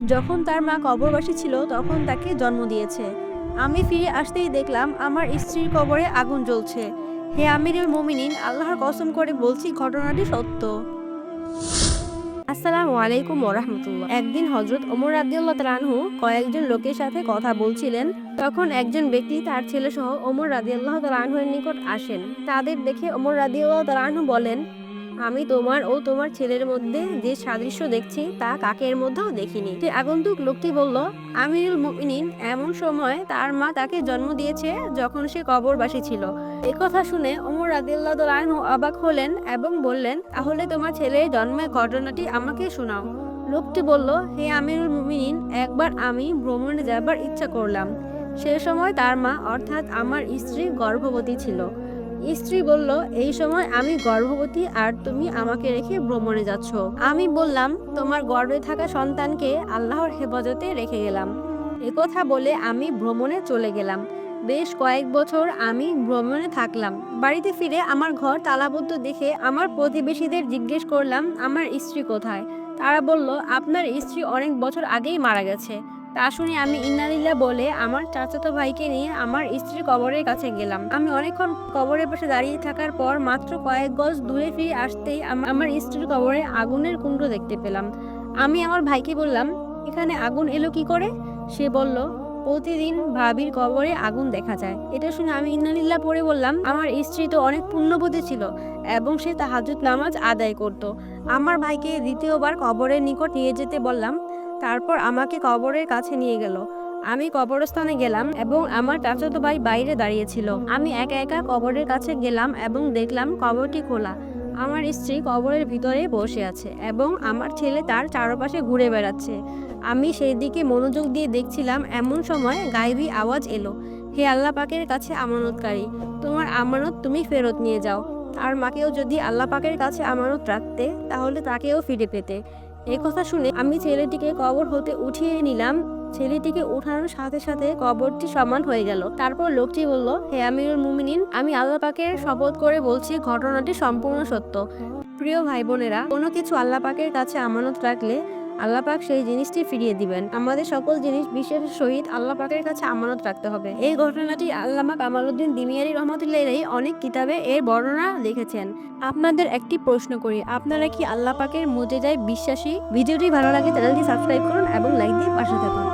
যখন তার মা কবরবাসী ছিল তখন তাকে জন্ম দিয়েছে। আমি ফিরে আসতেই দেখলাম আমার স্ত্রীর কবরে আগুন জ্বলছে। হে আমিরুল মুমিনিন, আল্লাহর কসম করে বলছি ঘটনাটি সত্য। আসসালামু আলাইকুম ওরহমতুল্লাহ। একদিন হজরত ওমর রাদিয়াল্লাহু তাআলা আনহু কয়েকজন লোকের সাথে কথা বলছিলেন। তখন একজন ব্যক্তি তার ছেলে সহ ওমর রাদিয়াল্লাহু তাআলা আনহুর নিকট আসেন। তাদের দেখে ওমর রাদিয়াল্লাহু তাআলা আনহু বলেন, আমি তোমার ও তোমার ছেলের মধ্যে যে সাদৃশ্য দেখছি তা কাকের মধ্যেও দেখিনি। সে আগন্তুক লোকটি বলল, আমিরুল মুমিনিন, এমন সময় তার মা তাকে জন্ম দিয়েছে যখন সে কবরবাসী ছিল। একথা শুনে ওমর রাদিয়াল্লাহু তাআলা আনহু অবাক হলেন এবং বললেন, তাহলে তোমার ছেলের জন্মের ঘটনাটি আমাকে শোনাও। লোকটি বলল, হে আমিরুল মুমিনিন, একবার আমি ভ্রমণে যাবার ইচ্ছা করলাম। সে সময় তার মা অর্থাৎ আমার স্ত্রী গর্ভবতী ছিল। স্ত্রী বলল, এই সময় আমি গর্ভবতী আর তুমি আমাকে রেখে ভ্রমণে যাচ্ছ। আমি বললাম, তোমার গর্ভে থাকা সন্তানকে আল্লাহর হেফাজতে রেখে গেলাম। একথা বলে আমি ভ্রমণে চলে গেলাম। বেশ কয়েক বছর আমি ভ্রমণে থাকলাম। বাড়িতে ফিরে আমার ঘর তালাবদ্ধ দেখে আমার প্রতিবেশীদের জিজ্ঞেস করলাম, আমার স্ত্রী কোথায়? তারা বলল, আপনার স্ত্রী অনেক বছর আগেই মারা গেছে। তা শুনে আমি ইন্নালিল্লাহ বলে আমার চাচাতো ভাইকে নিয়ে আমার স্ত্রীর কবরের কাছে গেলাম। আমি অনেকক্ষণ কবরের পাশে দাঁড়িয়ে থাকার পর মাত্র কয়েক গজ দূরে ফিরে আসতেই আমার স্ত্রীর কবরে আগুনের কুণ্ড দেখতে পেলাম। আমি আমার ভাইকে বললাম, এখানে আগুন এলো কি করে? সে বলল, প্রতিদিন ভাবির কবরে আগুন দেখা যায়। এটা শুনে আমি ইন্নালিল্লাহ পড়ে বললাম, আমার স্ত্রী তো অনেক পুণ্যবতী ছিল এবং সে তাহাজ্জুদ নামাজ আদায় করত। আমার ভাইকে দ্বিতীয়বার কবরের নিকট নিয়ে যেতে বললাম। তারপর আমাকে কবরের কাছে নিয়ে গেল। আমি কবরস্থানে গেলাম এবং আমার চাচাতো ভাই বাইরে দাঁড়িয়েছিল। আমি একা একা কবরের কাছে গেলাম এবং দেখলাম কবরটি খোলা। আমার স্ত্রী কবরের ভিতরে বসে আছে এবং আমার ছেলে তার চারপাশে ঘুরে বেড়াচ্ছে। আমি সেই দিকে মনোযোগ দিয়ে দেখছিলাম, এমন সময় গায়েবী আওয়াজ এলো, হে আল্লাহ পাকের কাছে আমানতকারী, তোমার আমানত তুমি ফেরত নিয়ে যাও। তার মাকেও যদি আল্লাহ পাকের কাছে আমানত রাখতে তাহলে তাকেও ফিরে পেতে। একথা শুনে আমি ছেলেটিকে কবর হতে উঠিয়ে নিলাম। ছেলেটিকে উঠানোর সাথে সাথে কবরটি সমান হয়ে গেল। তারপর লোকটি বলল, হে আমিরুল মুমিনিন, আমি আল্লাহ পাকের শপথ করে বলছি ঘটনাটি সম্পূর্ণ সত্য। প্রিয় ভাই বোনেরা, কোনো কিছু আল্লাহ পাকের কাছে আমানত রাখলে আল্লাহ পাক সেই জিনিসটি ফিরিয়ে দিবেন। আমাদের সকল জিনিস বিশ্বাসের সহিত আল্লাহ পাকের কাছে আমানত রাখতে হবে। এই ঘটনাটি আল্লামা কামালউদ্দিন দিমিয়ারি রহমতুল্লাহ আলাইহি অনেক কিতাবে এর বর্ণনা লিখেছেন। আপনাদের একটি প্রশ্ন করি, আপনারা কি আল্লাহ পাকের মুজিজায় বিশ্বাসী? ভিডিওটি ভালো লাগে চ্যানেলটি সাবস্ক্রাইব করুন এবং লাইক দিয়ে পাশে থাকুন।